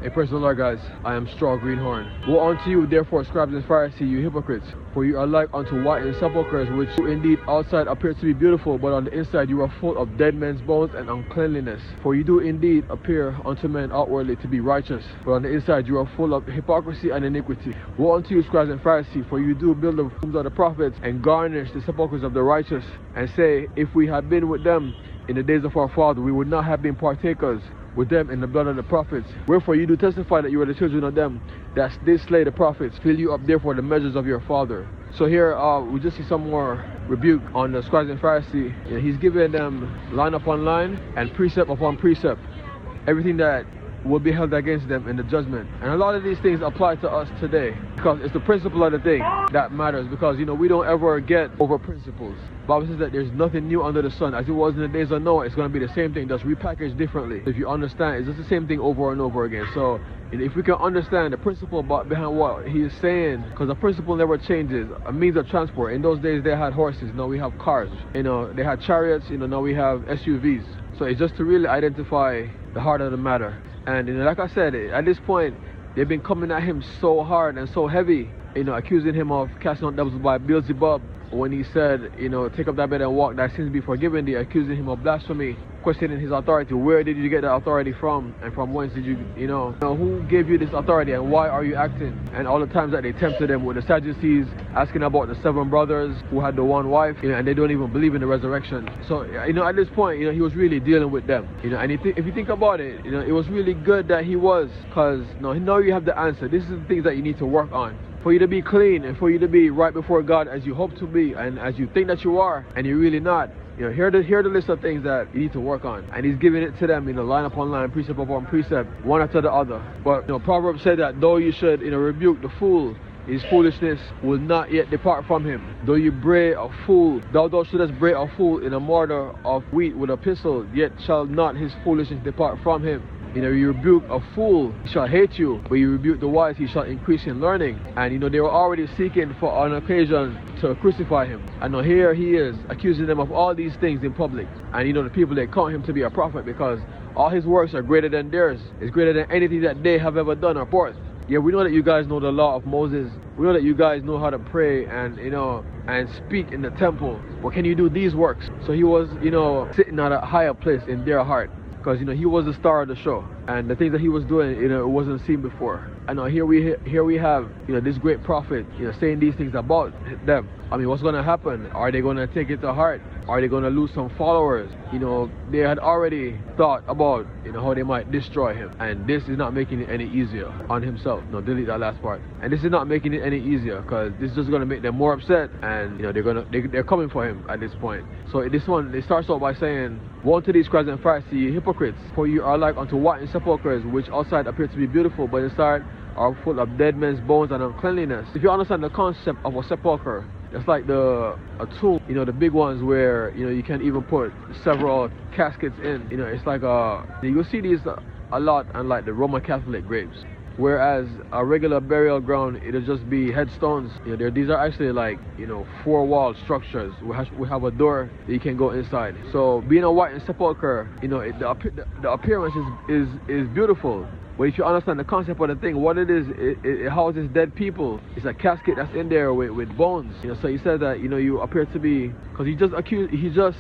Hey, praise the Lord, guys. I am Straw Greenhorn. Woe unto you, therefore, scribes and Pharisees, you hypocrites! For you are like unto whitened sepulchres, which indeed outside appear to be beautiful, but on the inside you are full of dead men's bones and uncleanliness. For you do indeed appear unto men outwardly to be righteous, but on the inside you are full of hypocrisy and iniquity. Woe unto you, scribes and Pharisees! For you do build the tombs of the prophets, and garnish the sepulchres of the righteous, and say, if we had been with them in the days of our father, we would not have been partakers with them in the blood of the prophets. Wherefore you do testify that you are the children of them that did slay the prophets. Fill you up therefore the measures of your father. So here we just see some more rebuke on the scribes and Pharisees. He's giving them line upon line and precept upon precept, everything that will be held against them in the judgment. And a lot of these things apply to us today, because it's the principle of the thing that matters, because we don't ever get over principles. The Bible says that there's nothing new under the sun. As it was in the days of Noah, it's going to be the same thing, just repackaged differently. If you understand, it's just the same thing over and over again. So if we can understand the principle behind what he is saying, because the principle never changes, a means of transport. In those days they had horses, now we have cars. They had chariots, now we have SUVs. So it's just to really identify the heart of the matter. And like I said, at this point, they've been coming at him so hard and so heavy, accusing him of casting out devils by Beelzebub. When he said, take up that bed and walk, thy sins be forgiven thee, accusing him of blasphemy, questioning his authority. Where did you get the authority from? And from whence did you, who gave you this authority and why are you acting? And all the times that they tempted him with the Sadducees, asking about the 7 brothers who had the one wife, and they don't even believe in the resurrection. So, at this point, he was really dealing with them. And if you think about it, it was really good that he was, because now you have the answer. This is the things that you need to work on, for you to be clean and for you to be right before God as you hope to be and as you think that you are and you're really not. Here are the list of things that you need to work on, and he's giving it to them, line upon line, precept upon precept, one after the other. But Proverbs said that though you should rebuke the fool, his foolishness will not yet depart from him. Though you bray a fool, thou shouldest bray a fool in a mortar of wheat with a pistol, yet shall not his foolishness depart from him. You rebuke a fool, he shall hate you, but you rebuke the wise, he shall increase in learning. And they were already seeking for an occasion to crucify him. And now here he is, accusing them of all these things in public. And the people, they count him to be a prophet because all his works are greater than theirs. It's greater than anything that they have ever done or forth. Yeah, we know that you guys know the law of Moses. We know that you guys know how to pray and, and speak in the temple. But can you do these works? So he was, sitting at a higher place in their heart, because he was the star of the show, and the things that he was doing, it wasn't seen before. And now here we have this great prophet saying these things about them. I mean, what's going to happen? Are they going to take it to heart? Are they going to lose some followers? They had already thought about how they might destroy him, and this is not making it any easier on himself. No, delete that last part. And this is not making it any easier, because this is just going to make them more upset, and they're coming for him at this point. So this one, it starts off by saying, woe unto these scribes and Pharisees, you hypocrites! For you are like unto whitened sepulchres, which outside appear to be beautiful, but inside are full of dead men's bones and uncleanliness. If you understand the concept of a sepulcher, it's like a tomb, the big ones where you can even put several caskets in. It's like you'll see these a lot on like the Roman Catholic graves, whereas a regular burial ground, it'll just be headstones. These are actually like 4-wall structures. We have a door that you can go inside. So being a whitened sepulcher, the appearance is beautiful. But if you understand the concept of the thing, what it is, it houses dead people. It's a casket that's in there with bones. So he said that you appear to be, because he just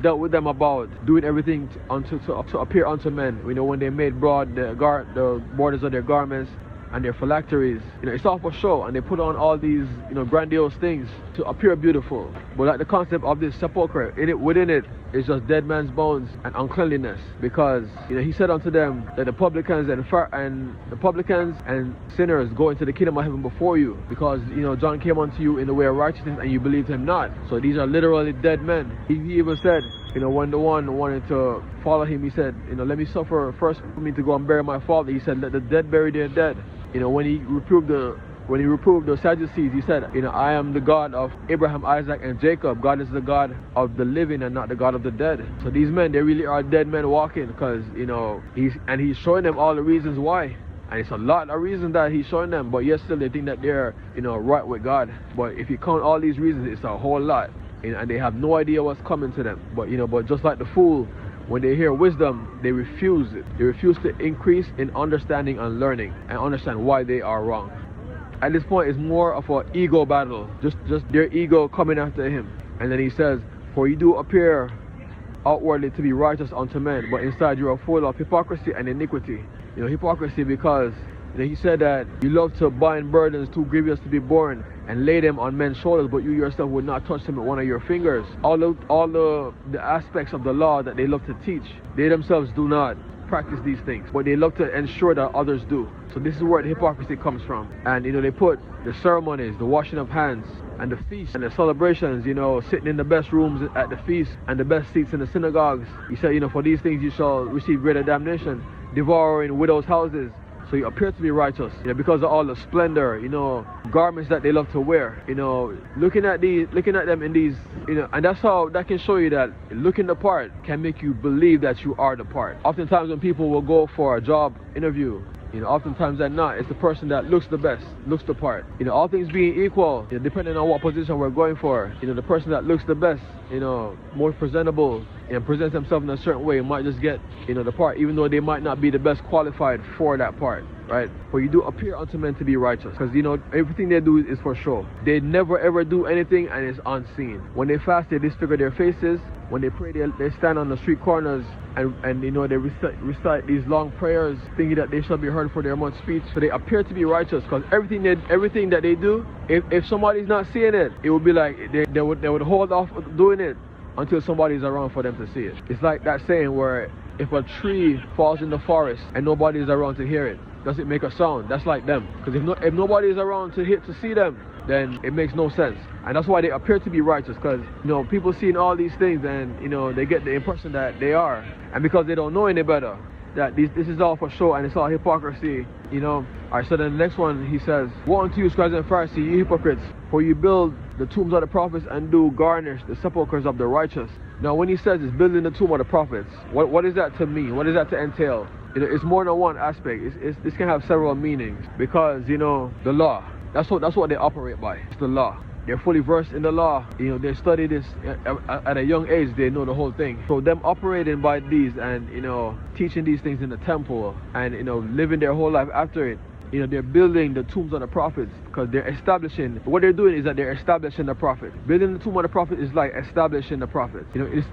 dealt with them about doing everything to appear unto men. When they made broad the borders of their garments and their phylacteries, it's all for show, and they put on all these grandiose things to appear beautiful. But like the concept of this sepulcher, within it is just dead man's bones and uncleanliness, because he said unto them that the publicans and sinners go into the kingdom of heaven before you, because John came unto you in the way of righteousness and you believed him not. So these are literally dead men. He even said, when the one wanted to follow him, he said, let me suffer first for me to go and bury my father. He said, let the dead bury their dead. When he reproved the Sadducees, he said, I am the God of Abraham, Isaac, and Jacob. God is the God of the living and not the God of the dead. So these men, they really are dead men walking, because he's showing them all the reasons why. And it's a lot of reasons that he's showing them, but yet still they think that they're right with God. But if you count all these reasons, it's a whole lot, and they have no idea what's coming to them. But just like the fool, when they hear wisdom, they refuse it. They refuse to increase in understanding and learning and understand why they are wrong. At this point, it's more of an ego battle, just their ego coming after him. And then he says, for you do appear outwardly to be righteous unto men, but inside you are full of hypocrisy and iniquity. Hypocrisy because he said that you love to bind burdens too grievous to be borne and lay them on men's shoulders, but you yourself would not touch them with one of your fingers. All the aspects of the law that they love to teach, they themselves do not practice these things, but they love to ensure that others do. So this is where the hypocrisy comes from. And they put the ceremonies, the washing of hands, and the feasts and the celebrations, sitting in the best rooms at the feast and the best seats in the synagogues. He said, for these things you shall receive greater damnation, devouring widows' houses. So you appear to be righteous, because of all the splendor, garments that they love to wear. Looking at them in these, and that's how that can show you that looking the part can make you believe that you are the part. Oftentimes when people will go for a job interview, oftentimes than not, it's the person that looks the best, looks the part. All things being equal, depending on what position we're going for, the person that looks the best, more presentable, and presents themselves in a certain way might just get, the part, even though they might not be the best qualified for that part, right? But you do appear unto men to be righteous, because, everything they do is for show. They never ever do anything and it's unseen. When they fast, they disfigure their faces. When they pray, they stand on the street corners and they recite these long prayers, thinking that they shall be heard for their much speech. So they appear to be righteous, because everything that they do, if somebody's not seeing it, it would be like they would hold off doing it until somebody's around for them to see it. It's like that saying where if a tree falls in the forest and nobody's around to hear it, does it make a sound? That's like them. Because if nobody is around to see them, then it makes no sense. And that's why they appear to be righteous, because people seeing all these things and they get the impression that they are, and because they don't know any better, that this is all for show and it's all hypocrisy. Alright, so then the next one, he says, woe unto you, scribes and Pharisees, you hypocrites, for you build the tombs of the prophets and do garnish the sepulchres of the righteous. Now when he says it's building the tomb of the prophets, what is that to mean? What is that to entail? It's more than one aspect. This can have several meanings, because the law, that's what they operate by. It's the law. They're fully versed in the law. They study this at a young age. They know the whole thing. So them operating by these and teaching these things in the temple and living their whole life after it, they're building the tombs of the prophets, because they're establishing, what they're doing is that they're establishing the prophet. Building the tomb of the prophet is like establishing the prophet.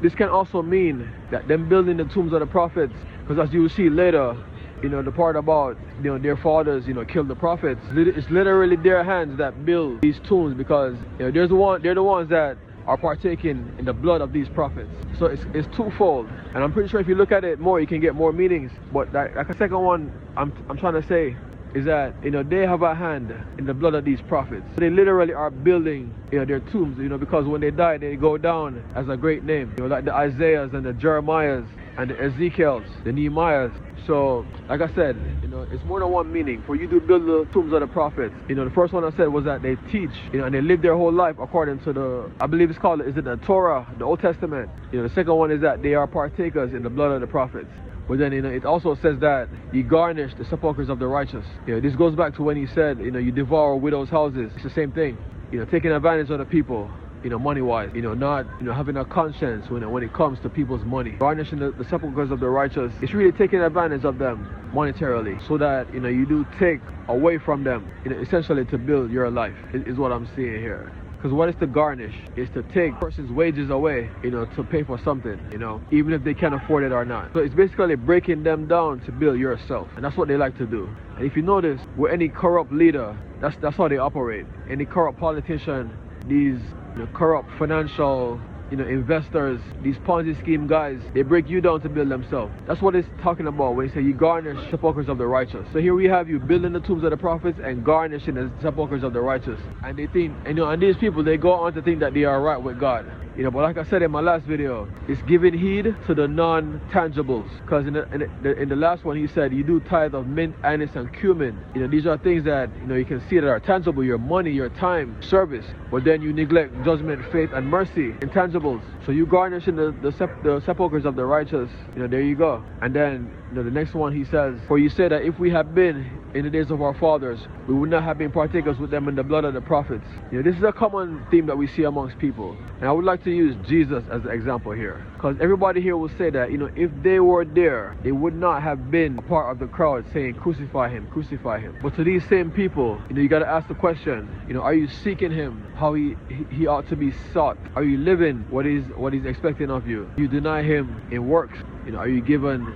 This can also mean that them building the tombs of the prophets, because as you will see later, the part about their fathers killed the prophets, it's literally their hands that build these tombs, because they're the ones that are partaking in the blood of these prophets. So it's twofold, and I'm pretty sure if you look at it more, you can get more meanings. But like a second one I'm trying to say is that they have a hand in the blood of these prophets. They literally are building their tombs, because when they die, they go down as a great name, like the Isaiahs and the Jeremiahs and the Ezekiels, the Nehemiahs. So like I said, it's more than one meaning. For you to build the tombs of the prophets, the first one I said was that they teach, and they live their whole life according to the, I believe it's called, is it the Torah, the Old Testament? The second one is that they are partakers in the blood of the prophets. But then it also says that you garnish the sepulchres of the righteous. This goes back to when he said, you devour widows' houses. It's the same thing. Taking advantage of the people, money-wise. Not having a conscience when it comes to people's money. Garnishing the sepulchres of the righteous. It's really taking advantage of them monetarily, so that you do take away from them, essentially to build your life. Is what I'm seeing here. Because what is to garnish is to take a person's wages away, to pay for something, even if they can afford it or not. So it's basically breaking them down to build yourself. And that's what they like to do. And if you notice, with any corrupt leader, that's how they operate. Any corrupt politician, these corrupt financial investors, these Ponzi scheme guys, they break you down to build themselves. That's what it's talking about when you say you garnish sepulchres of the righteous. So here we have you building the tombs of the prophets and garnishing the sepulchres of the righteous. And they think, and these people, they go on to think that they are right with God. But like I said in my last video, it's giving heed to the non-tangibles. Because in the last one, he said, you do tithe of mint, anise, and cumin. These are things that, you can see that are tangible, your money, your time, service. But then you neglect judgment, faith, and mercy, intangibles. So you garnish in the sepulchres of the righteous, there you go. And then the next one he says, for you say that if we had been in the days of our fathers, we would not have been partakers with them in the blood of the prophets. This is a common theme that we see amongst people. And I would like to use Jesus as an example here. Because everybody here will say that, if they were there, they would not have been a part of the crowd saying, crucify him, crucify him. But to these same people, you got to ask the question, are you seeking him how he ought to be sought? Are you living what he's expecting of you? You deny him in works. Are you given,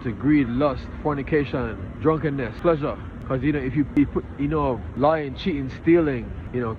to greed, lust, fornication, drunkenness, pleasure? Because, if you put, lying, cheating, stealing,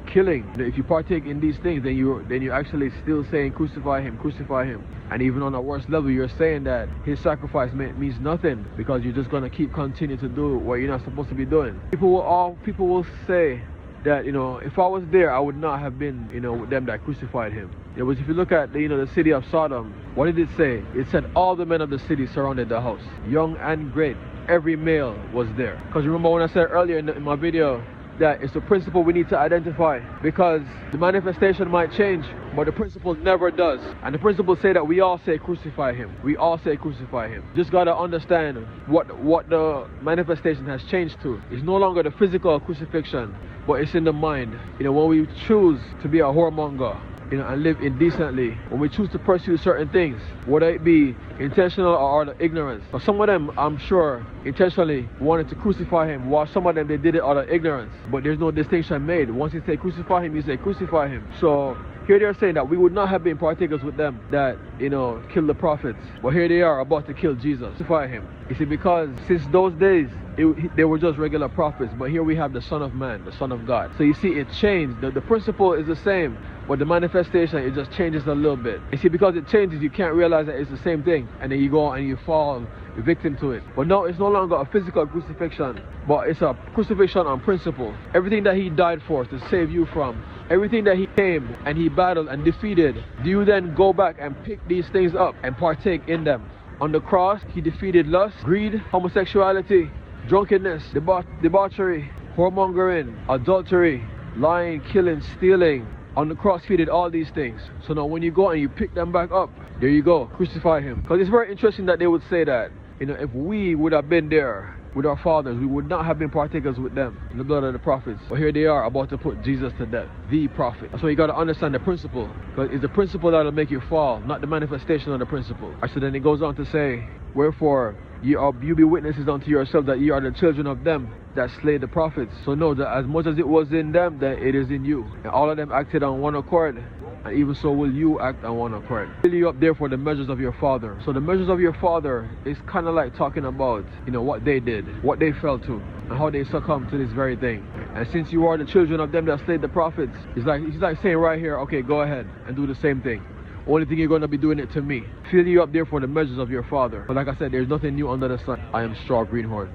killing, if you partake in these things, then you're actually still saying, crucify him, crucify him. And even on a worse level, you're saying that his sacrifice means nothing because you're just going to continue to do what you're not supposed to be doing. People will say that, if I was there, I would not have been, with them that crucified him. But if you look at, the city of Sodom, what did it say? It said all the men of the city surrounded the house, young and great. Every male was there. Because remember when I said earlier in my video that it's a principle we need to identify, because the manifestation might change, but the principle never does. And the principle say that we all say crucify him. We all say crucify him. Just gotta understand what the manifestation has changed to. It's no longer the physical crucifixion, but it's in the mind. When we choose to be a whoremonger, and live indecently, when we choose to pursue certain things, whether it be intentional or out of ignorance. But some of them, I'm sure, intentionally wanted to crucify him, while some of them, they did it out of ignorance. But there's no distinction made. Once you say crucify him, you say crucify him. So here they're saying that we would not have been partakers with them that, killed the prophets. But here they are about to kill Jesus, crucify him. You see, because since those days, they were just regular prophets, but here we have the Son of Man, the Son of God. So you see, it changed. The principle is the same, but the manifestation, it just changes a little bit. You see, because it changes, you can't realize that it's the same thing, and then you go and you fall victim to it. But no, it's no longer a physical crucifixion, but it's a crucifixion on principle. Everything that he died for to save you from, everything that he came and he battled and defeated, do you then go back and pick these things up and partake in them? On the cross, he defeated lust, greed, homosexuality, drunkenness, debauchery, whoremongering, adultery, lying, killing, stealing. On the cross, he did all these things. So now when you go and you pick them back up, there you go, crucify him. Because it's very interesting that they would say that, if we would have been there with our fathers, we would not have been partakers with them in the blood of the prophets. But here they are about to put Jesus to death, the prophet. That's why you got to understand the principle, because it's the principle that will make you fall, not the manifestation of the principle. So then it goes on to say, wherefore you be witnesses unto yourself that ye are the children of them that slay the prophets. So know that as much as it was in them, that it is in you. And all of them acted on one accord, and even so will you act on one accord. Fill you up therefore the measures of your father. So the measures of your father is kind of like talking about, what they did, what they fell to, and how they succumbed to this very thing. And since you are the children of them that slayed the prophets, he's like saying right here, okay, go ahead and do the same thing. Only thing you're going to be doing it to me. Fill you up therefore the measures of your father. But like I said, there's nothing new under the sun. I am Straw Greenhorn.